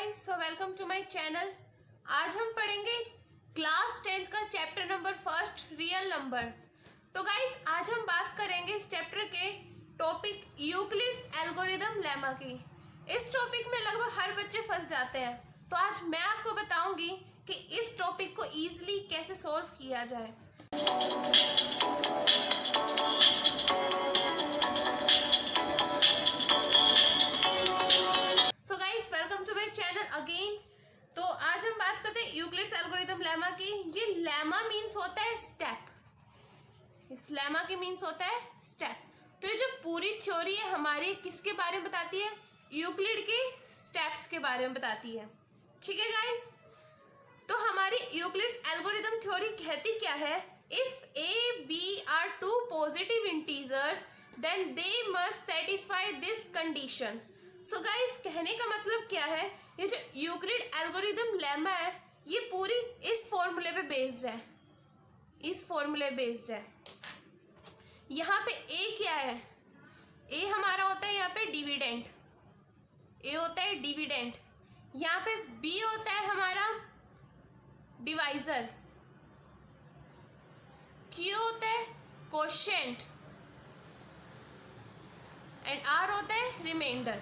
Guys, so welcome to my channel. आज हम पढ़ेंगे क्लास 10th का chapter number first real number. तो गाइस, आज हम बात करेंगे इस चैप्टर के टॉपिक यूक्लिड्स एल्गोरिदम लेमा की। इस टॉपिक में लगभग हर बच्चे फंस जाते हैं, तो आज मैं आपको बताऊंगी कि इस टॉपिक को इजीली कैसे सॉल्व किया जाए। So guys, welcome to my channel again. तो आज हम बात करते हैं यूक्लिड्स एल्गोरिदम लेमा की। ये लेमा मीन्स होता है स्टेप। इस लेमा के मीन्स होता है स्टेप। तो ये जो पूरी थ्योरी है हमारी किसके बारे में बताती है? यूक्लिड के स्टेप्स के बारे में बताती है। ठीक है गाइस, तो हमारी यूक्लिड्स एल्गोरिदम थ्योरी कहती क्या है? If A B are two positive integers then they must satisfy this condition. So guys, कहने का मतलब क्या है? ये जो यूक्लिड एल्गोरिदम लेमा है ये पूरी इस फॉर्मूले पे बेस्ड है। इस फॉर्मूले बेस्ड है। यहाँ पे ए क्या है? ए हमारा होता है यहाँ पे डिविडेंड। ए होता है डिविडेंड। यहाँ पे बी होता है हमारा डिवाइजर। क्यू होता है कोशेंट एंड आर होता है reminder.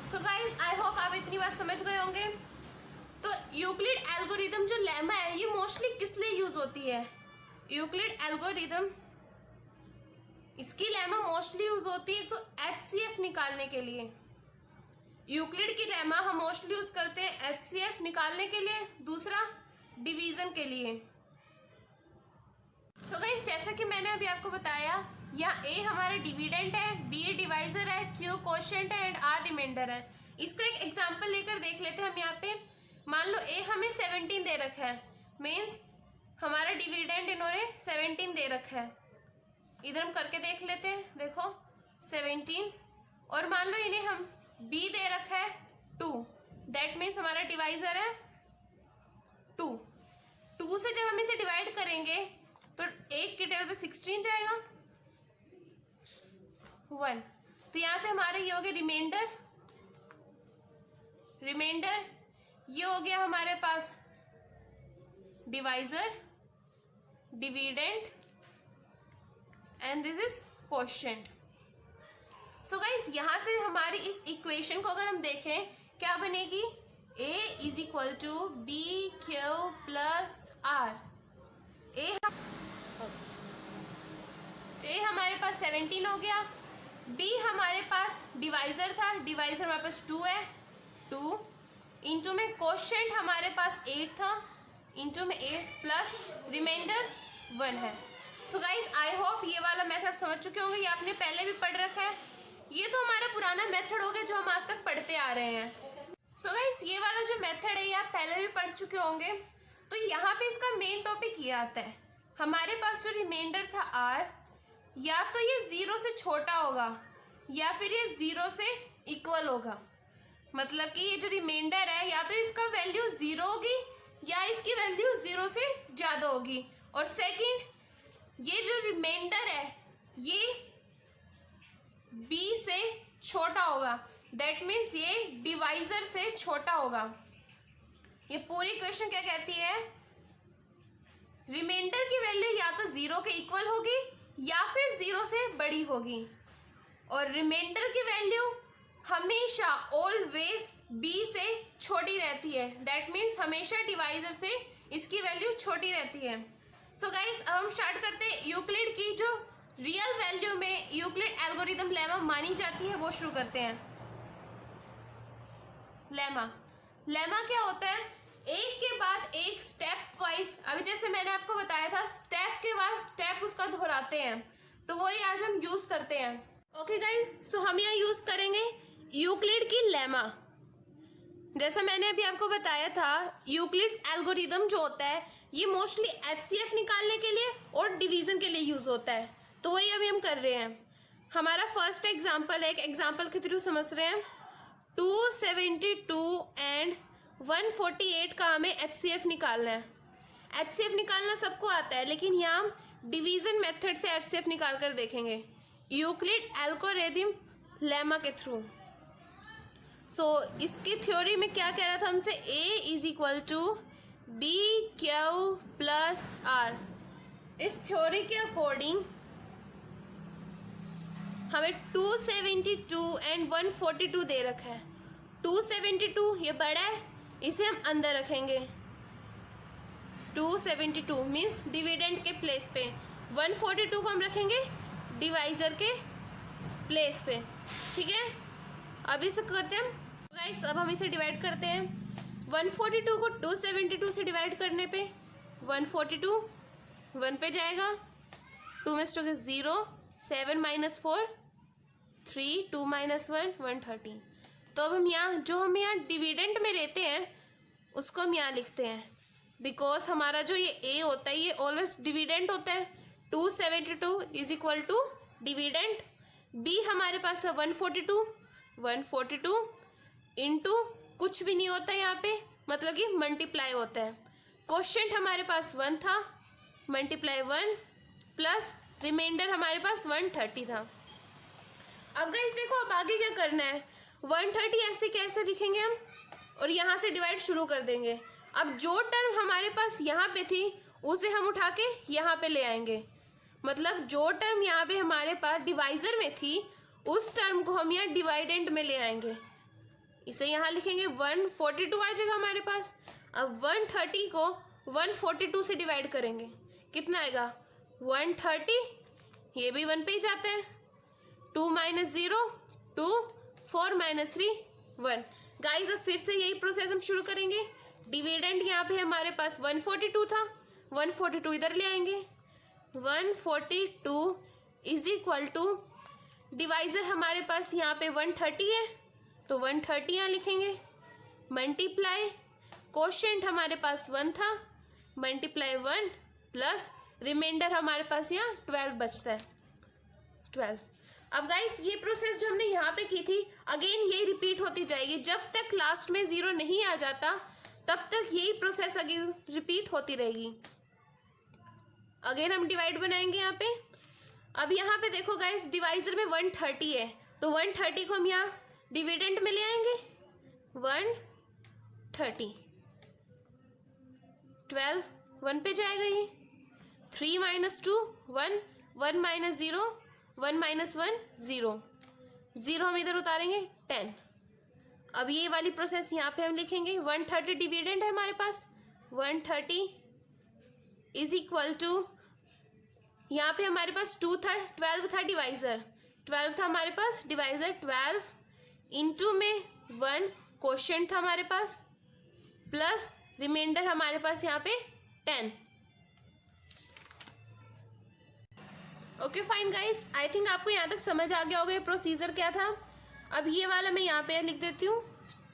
So guys, I hope आप इतनी बात समझ गए होंगे। तो यूक्लिड एल्गोरिदम जो लेमा है ये मोस्टली किस लिए यूज होती है? यूक्लिड एल्गोरिदम इसकी लेमा मोस्टली यूज होती है तो एचसीएफ निकालने के लिए। यूक्लिड की लेमा हम मोस्टली यूज करते हैं एचसीएफ निकालने के लिए, दूसरा डिवीजन के लिए। सो गाइस, जैसा कि मैंने अभी आपको बताया, यहाँ ए हमारा डिविडेंड है, बी डिवाइजर है, क्यू कोशेंट है एंड आर रिमाइंडर है। इसका एक एग्जांपल लेकर देख लेते हैं हम। यहाँ पे मान लो ए हमें 17 दे रखा है, मीन्स हमारा डिविडेंड इन्होंने 17 दे रखा है। इधर हम करके देख लेते हैं। देखो 17, और मान लो इन्हें हम बी दे रखा है 2, दैट मीन्स हमारा डिवाइजर है 2। 2 से जब हम इसे डिवाइड करेंगे तो 8 के टेबल पे 16 जाएगा 1। तो यहां से हमारे ये हो गया रिमाइंडर, ये हो गया हमारे पास divisor, dividend and this is quotient. So guys, यहां से हमारी इस इक्वेशन को अगर हम देखें क्या बनेगी? A is equal to B Q plus R. A हमारे पास 17 हो गया, बी हमारे पास डिवाइजर था, डिवाइजर हमारे पास 2 है 2, इंटू में कोशेंट हमारे पास 8 था, इंटू में 8 प्लस रिमाइंडर 1 है। सो गाइस, आई होप ये वाला मेथड समझ चुके होंगे। ये आपने पहले भी पढ़ रखा है। ये तो हमारा पुराना मेथड हो गया जो हम आज तक पढ़ते आ रहे हैं। सो गाइस, ये वाला जो मेथड है ये आप पहले भी पढ़ चुके होंगे। तो यहाँ पे इसका मेन टॉपिक ये आता है, हमारे पास जो रिमाइंडर था आर, या तो ये 0 से छोटा होगा या फिर ये 0 से इक्वल होगा। मतलब कि ये जो रिमाइंडर है या तो इसका वैल्यू 0 होगी या इसकी वैल्यू 0 से ज़्यादा होगी। और सेकंड, ये जो रिमाइंडर है ये b से छोटा होगा, दैट मीन्स ये डिवाइजर से छोटा होगा। ये पूरी क्वेश्चन क्या कहती है? रिमाइंडर की वैल्यू या तो 0 के इक्वल होगी या फिर 0 से बड़ी होगी, और रिमाइंडर की वैल्यू हमेशा ऑलवेज b से छोटी रहती है, दैट मीन्स हमेशा डिवाइजर से इसकी वैल्यू छोटी रहती है। सो गाइस, अब हम स्टार्ट करते हैं यूक्लिड की जो रियल वैल्यू में यूक्लिड एल्गोरिदम लेमा मानी जाती है वो शुरू करते हैं। लेमा क्या होता है? एक के बाद एक स्टेप वाइज, अभी जैसे मैंने आपको बताया था स्टेप के बाद स्टेप उसका दोहराते हैं, तो वही आज हम यूज करते हैं। ओके गाइस, तो हम यहाँ यूज करेंगे यूक्लिड की लेमा। जैसा मैंने अभी आपको बताया था, यूक्लिड्स एल्गोरिदम जो होता है ये मोस्टली एचसीएफ निकालने के लिए और डिवीजन के लिए यूज होता है, तो वही अभी हम कर रहे हैं। हमारा फर्स्ट एग्जाम्पल है, एक एग्जाम्पल के थ्रू समझ रहे हैं। 272 एंड 148 का हमें एचसीएफ निकालना है। एचसीएफ निकालना सबको आता है, लेकिन यहाँ हम डिवीजन मेथड से एचसीएफ निकाल कर देखेंगे यूक्लिड एल्गोरिदम लेमा के थ्रू। सो इसकी थ्योरी में क्या कह रहा था हमसे, A is equal to B Q plus R. इस थ्योरी के अकॉर्डिंग हमें 272 एंड 142 दे रखा है। 272 ये बड़ा है, इसे हम अंदर रखेंगे। 272 मीन्स डिविडेंड के प्लेस पे, 142 को हम रखेंगे डिवाइजर के प्लेस पे। ठीक है, अब इसे करते हैं गाइस। अब हम इसे डिवाइड करते हैं। 142 को 272 से डिवाइड करने पे 142 1 पे जाएगा, 2 में 0, 7 माइनस 4 3, 2 माइनस 1 130। तो अब हम हम यहाँ डिविडेंड में लेते हैं उसको हम यहाँ लिखते हैं, बिकॉज हमारा जो ये ए होता है ये ऑलवेज डिविडेंड होता है। 272 is equal to dividend. B हमारे पास है 142 इंटू कुछ भी नहीं होता है यहाँ पे, मतलब कि मल्टीप्लाई होता है। क्वोशिएंट हमारे पास 1 था, मल्टीप्लाई 1 प्लस रिमाइंडर हमारे पास 130 था। अब गाइस देखो अब आगे क्या करना है। 130 ऐसे कैसे लिखेंगे हम, और यहाँ से डिवाइड शुरू कर देंगे। अब जो टर्म हमारे पास यहाँ पे थी उसे हम उठा के यहाँ पे ले आएंगे, मतलब जो टर्म यहाँ पे हमारे पास डिवाइजर में थी उस टर्म को हम यहाँ डिवाइडेंड में ले आएंगे। इसे यहाँ लिखेंगे 142 आ जाएगा हमारे पास। अब 130 को 142 से डिवाइड करेंगे, कितना आएगा 130, ये भी 1 पे ही जाता है। 2 माइनस 0 2, 4 माइनस 3 1। गाइज अब फिर से यही प्रोसेस हम शुरू करेंगे। डिविडेंड यहाँ पे हमारे पास 142 था, 142 इधर ले आएंगे। 142 इज इक्वल टू डिवाइजर हमारे पास यहाँ पे 130 है, तो 130 यहाँ लिखेंगे। मल्टीप्लाई क्वोशिएंट हमारे पास 1 था, मल्टीप्लाई 1 प्लस रिमाइंडर हमारे पास यहाँ 12 बचता है 12। अब गाइस ये प्रोसेस जो हमने यहाँ पे की थी अगेन यही रिपीट होती जाएगी। जब तक लास्ट में 0 नहीं आ जाता तब तक यही प्रोसेस अगेन रिपीट होती रहेगी। अगेन हम डिवाइड बनाएंगे यहाँ पे। अब यहाँ पे देखो गाइस डिवाइजर में 130 है, तो 130 को हम यहाँ डिविडेंड में ले आएंगे। 130 12 1 पे जाएगा ये। 3 माइनस 2 1, 1 माइनस 0 1 माइनस 1 0, 0 हम इधर उतारेंगे 10। अब ये वाली प्रोसेस यहाँ पे हम लिखेंगे। 130 डिविडेंड है हमारे पास, 130 इज इक्वल टू यहाँ पे हमारे पास 2 था, 12 था डिवाइजर, 12 था हमारे पास डिवाइजर। 12 इंटू में 1 क्वोशिएंट था हमारे पास, प्लस रिमाइंडर हमारे पास यहाँ पे 10। Okay fine guys, I think आपको यहाँ तक समझ आ गया होगा ये प्रोसीजर क्या था। अब ये वाला मैं यहाँ पे लिख देती हूँ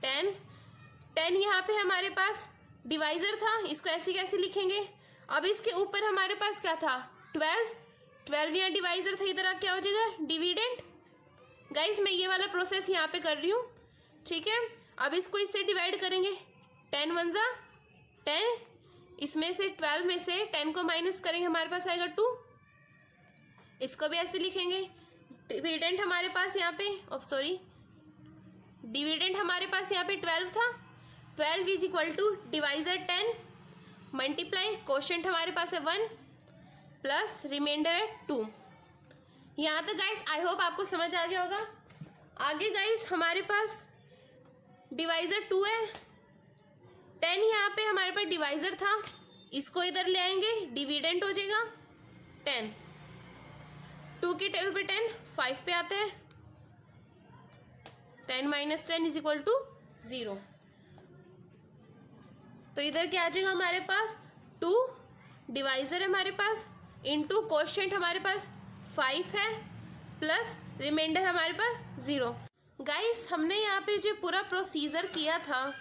10 यहाँ पे हमारे पास डिवाइजर था, इसको ऐसे कैसे लिखेंगे। अब इसके ऊपर हमारे पास क्या था 12 यहाँ डिवाइजर था, इधर क्या हो जाएगा डिविडेंड। गाइस मैं ये वाला प्रोसेस यहाँ पे कर रही हूँ, ठीक है। अब इसको इससे डिवाइड करेंगे, 10 1 जा 10, इसमें से 12 में से 10 को माइनस करेंगे हमारे पास आएगा 2। इसको भी ऐसे लिखेंगे। डिविडेंड हमारे पास यहाँ पे डिविडेंड हमारे पास यहाँ पे 12 था, 12 is equal to divisor 10 multiply quotient हमारे पास है 1 प्लस रिमाइंडर है 2। यहाँ तक गाइस आई होप आपको समझ आ गया होगा। आगे गाइस हमारे पास डिवाइजर 2 है, 10 यहाँ पे हमारे पास डिवाइजर था, इसको इधर ले आएंगे डिविडेंड हो जाएगा 10। 2 की टेबल पे 10 5 पे आता है, 10 माइनस 10 इज इक्वल टू 0। तो इधर क्या आ जाएगा हमारे पास 2 डिवाइजर है हमारे पास, इंटू क्वोशिएंट हमारे पास 5 है, प्लस रिमाइंडर हमारे पास 0। गाइस हमने यहाँ पे जो पूरा प्रोसीजर किया था,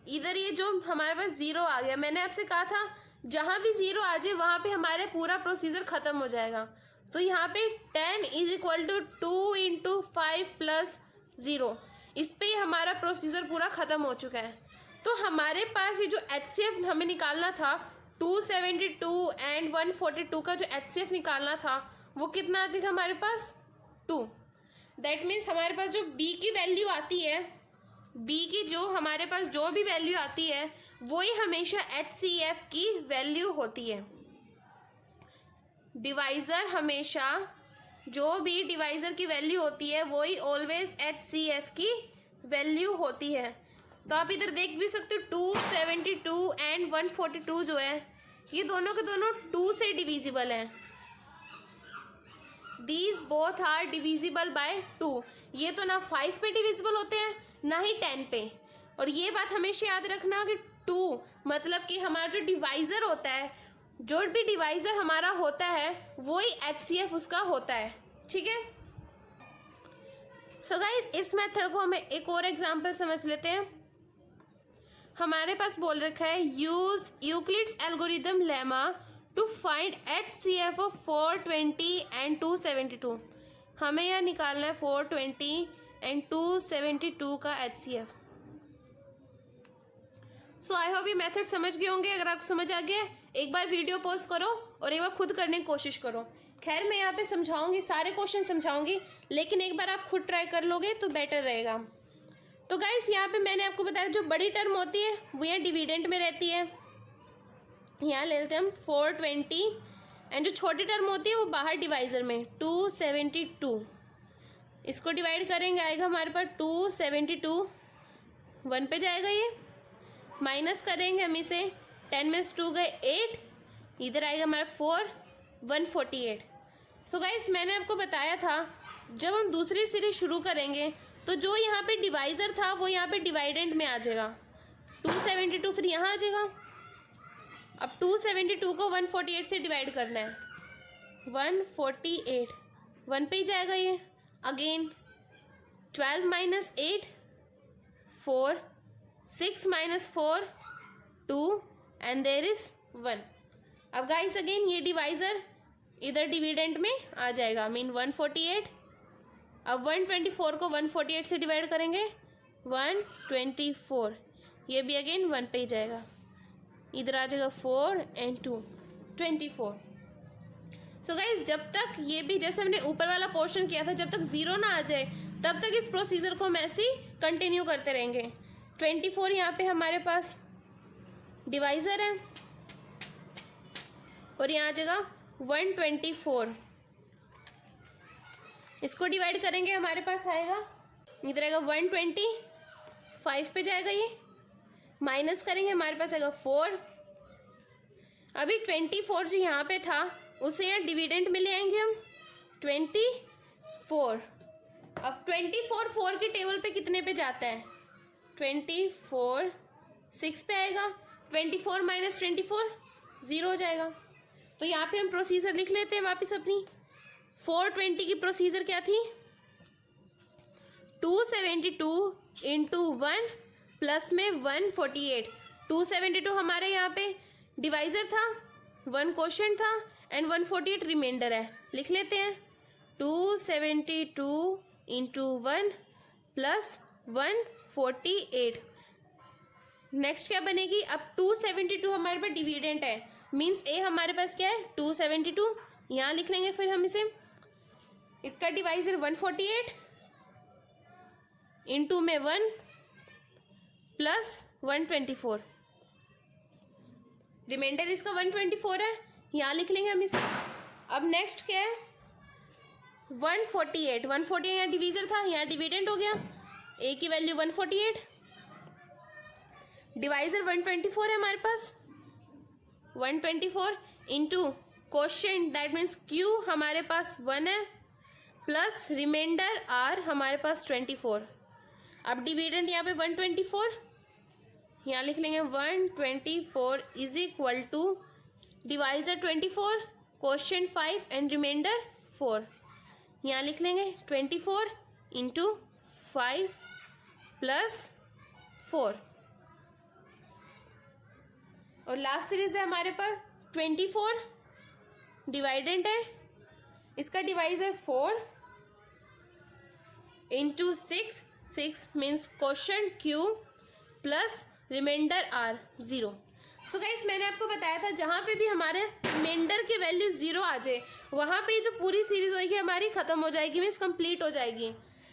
इधर ये जो हमारे पास 0 आ गया, मैंने आपसे कहा था जहाँ भी 0 आ जाए वहाँ पे हमारा पूरा प्रोसीजर खत्म हो जाएगा। तो यहाँ पे 10 is equal to 2 into 5 plus 0, इस पे हमारा प्रोसीजर पूरा खत्म हो चुका है। तो हमारे पास ये जो HCF हमें निकालना था 272 एंड 142 का जो HCF निकालना था वो कितना आ जाएगा हमारे पास 2। दैट मीन्स हमारे पास जो B की वैल्यू आती है बी की जो हमारे पास जो भी वैल्यू आती है वही हमेशा HCF की वैल्यू होती है। डिवाइज़र हमेशा जो भी डिवाइज़र की वैल्यू होती है वही ऑलवेज HCF की वैल्यू होती है। तो आप इधर देख भी सकते हो 272 एंड 142 जो है ये दोनों के दोनों 2 से डिविजिबल हैं। These both are divisible by 2। ये तो ना 5 पे डिविजिबल होते हैं ना ही 10 पे। और ये बात हमेशा याद रखना कि 2 मतलब कि हमारा जो डिवाइज़र होता है, जो भी डिवाइज़र हमारा होता है वही HCF उसका होता है। ठीक है। सो गाइस इस मेथड को हमें एक और एग्जांपल समझ लेते हैं। हमारे पास बोल रखा है use Euclid's algorithm lemma to find HCF of 420 and 272। हमें यह निकालना है 420 एंड 272 का HCF। सो आई होप ये मेथड समझ गए होंगे। अगर आपको समझ आ गया एक बार वीडियो पॉज करो और एक बार खुद करने की कोशिश करो। खैर मैं यहाँ पे समझाऊंगी, सारे क्वेश्चन समझाऊंगी, लेकिन एक बार आप खुद ट्राई कर लोगे तो बेटर रहेगा। तो गाइस यहाँ पे मैंने आपको बताया जो बड़ी टर्म होती है वो यहाँ डिविडेंट में रहती है। यहाँ ले लेते हैं हम 420 एंड जो छोटी टर्म होती है वो बाहर डिवाइज़र में 272। इसको डिवाइड करेंगे आएगा हमारे पास 272, 1 पे जाएगा ये, माइनस करेंगे हम इसे 10 में 2 गए 8, इधर आएगा हमारा 4, 148। सो गाइस मैंने आपको बताया था जब हम दूसरी सीरीज शुरू करेंगे तो जो यहाँ पे डिवाइज़र था वो यहाँ पे डिवाइडेंट में आ जाएगा। 272 फिर यहाँ आ जाएगा। अब 272 को 148 से डिवाइड करना है, 148, 1 पे ही जाएगा ये। Again 12 minus 8 4, 6 minus 4 2 and there is 1। अब गाइस अगेन ये डिवाइज़र इधर डिविडेंट में आ जाएगा, मीन 148। अब 124 को 148 से डिवाइड करेंगे 124, ये भी अगेन 1 पे ही जाएगा, इधर आ जाएगा 4 एंड 2 24। सो गाइज जब तक ये भी जैसे हमने ऊपर वाला पोर्शन किया था जब तक 0 ना आ जाए तब तक इस प्रोसीजर को हम ऐसे ही कंटिन्यू करते रहेंगे। 24 यहाँ पे हमारे पास डिवाइज़र है और यहाँ आ जाएगा 124। इसको डिवाइड करेंगे हमारे पास आएगा, इधर आएगा 120, 5 पे जाएगा ये, माइनस करेंगे हमारे पास आएगा 4। अभी 24 जो यहाँ पे था उसे यहाँ डिविडेंट में ले आएंगे हम 24। अब 24 4 के टेबल पे कितने पे जाता है, 24 6 पे आएगा, 24 माइनस 24 0 हो जाएगा। तो यहाँ पे हम प्रोसीजर लिख लेते हैं वापस अपनी। 420 की प्रोसीजर क्या थी, 272 इंटू 1 प्लस में 148। 272 हमारे यहाँ पे डिवाइज़र था, 1 क्वोशंट था एंड 148 रिमाइंडर है। लिख लेते हैं 272 इंटू 1 प्लस 148। नेक्स्ट क्या बनेगी, अब 272 हमारे पास डिविडेंट है, मीन्स ए हमारे पास क्या है 272। यहाँ लिख लेंगे फिर हम इसे, इसका डिवाइज़र 148 इंटू में 1 प्लस 124, रिमाइंडर इसका 124 है, यहाँ लिख लेंगे हम इसे। अब नेक्स्ट क्या है 148, 148 यहाँ डिवीज़र था, यहाँ डिविडेंट हो गया, ए की वैल्यू 148, डिवाइज़र 124 है हमारे पास, 124 into quotient that means Q हमारे पास 1 है प्लस रिमाइंडर आर हमारे पास 24। अब डिविडेंट यहाँ पे 124, यहाँ लिख लेंगे 124 is equal to divisor 24, quotient 5 and reminder 4। यहाँ लिख लेंगे 24 इंटू 5 प्लस 4 और लास्ट सीरीज है हमारे पास 24, डिवाइडेंट है, इसका divisor 4 into 6, 6 means quotient Q plus reminder R 0। So guys मैंने आपको बताया था जहाँ पे भी हमारे रिमाइंडर की वैल्यू 0 आ जाए वहाँ पे जो पूरी सीरीज होगी हमारी ख़त्म हो जाएगी, मीन्स कंप्लीट हो जाएगी।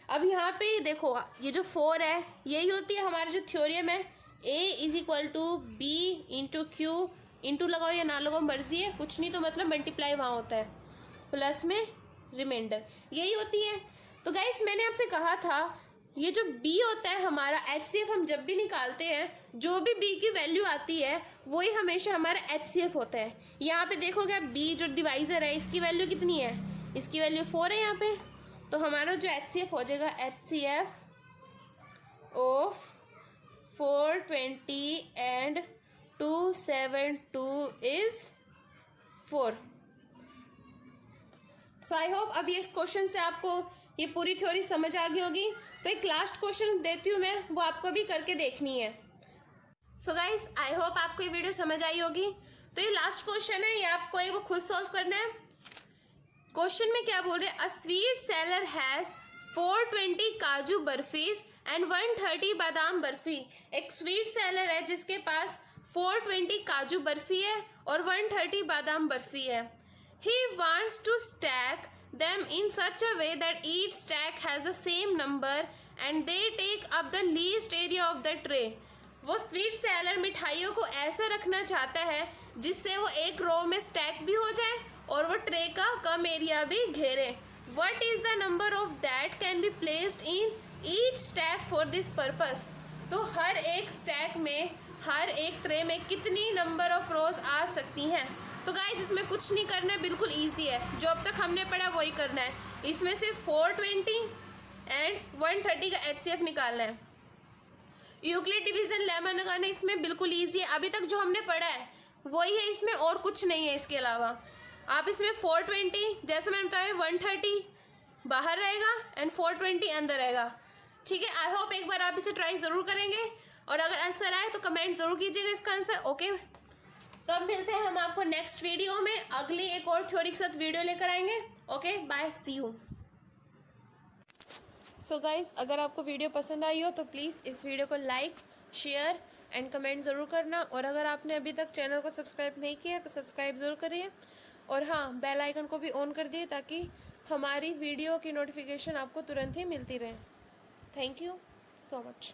अब यहाँ पे देखो, ये जो 4 है यही होती है हमारा जो थ्योरम है, A is equal to B into Q, into लगाओ या ना लगाओ मर्जी है, कुछ नहीं तो मतलब मल्टीप्लाई वहाँ होता है, प्लस में रिमाइंडर, यही होती है। तो गाइस मैंने आपसे कहा था ये जो b होता है हमारा HCF, हम जब भी निकालते हैं जो भी b की वैल्यू आती है वही हमेशा हमारा HCF होता है। यहाँ पे देखोगे आप b जो डिवाइज़र है इसकी वैल्यू कितनी है, इसकी वैल्यू 4 है यहाँ पे, तो हमारा जो HCF हो जाएगा HCF of 420 and 272 is 4। So I hope अब ये इस क्वेश्चन से आपको ये पूरी थ्योरी समझ आ गई होगी। तो एक लास्ट क्वेश्चन देती हूँ मैं, वो आपको भी करके देखनी है। सो गाइस आई होप आपको ये वीडियो समझ आई होगी। तो ये लास्ट क्वेश्चन है, ये आपको एक वो खुद सॉल्व करना है। क्वेश्चन में क्या बोल रहे हैं, अ स्वीट सेलर हैज 420 काजू बर्फीज एंड 130 बादाम बर्फी। एक स्वीट सेलर है जिसके पास 420 काजू बर्फी है और 130 बादाम बर्फी है। He wants to stack them in such a way that each stack has the same number and they take up the least area of the tray. वो स्वीट सेलर मिठाइयों को ऐसा रखना चाहता है जिससे वो एक रो में स्टैक भी हो जाए और वो ट्रे का कम एरिया भी घेरे। What is the number of that can be placed in each stack for this purpose? तो हर एक स्टैक में, हर एक ट्रे में कितनी नंबर ऑफ रोज आ सकती हैं। तो गाइस इसमें कुछ नहीं करना है, बिल्कुल इजी है, जो अब तक हमने पढ़ा वही करना है। इसमें सिर्फ 420 एंड 130 का HCF निकालना है। यूक्लिड डिवीजन लेमा लगाना इसमें बिल्कुल इजी है, अभी तक जो हमने पढ़ा है वही है, इसमें और कुछ नहीं है। इसके अलावा आप इसमें 420 जैसे मैंने बताया 130 बाहर रहेगा एंड 420 अंदर रहेगा। ठीक है, आई होप एक बार आप इसे ट्राई ज़रूर करेंगे और अगर आंसर आए तो कमेंट ज़रूर कीजिएगा इसका आंसर। ओके, तो अब मिलते हैं हम आपको नेक्स्ट वीडियो में, अगली एक और थ्योरी के साथ वीडियो लेकर आएंगे। Okay bye, see you. So guys अगर आपको वीडियो पसंद आई हो तो प्लीज़ इस वीडियो को लाइक, शेयर एंड कमेंट ज़रूर करना, और अगर आपने अभी तक चैनल को सब्सक्राइब नहीं किया तो सब्सक्राइब ज़रूर करिए, और हाँ बेल आइकन को भी ऑन कर दिए ताकि हमारी वीडियो की नोटिफिकेशन आपको तुरंत ही मिलती रहे। Thank you so much.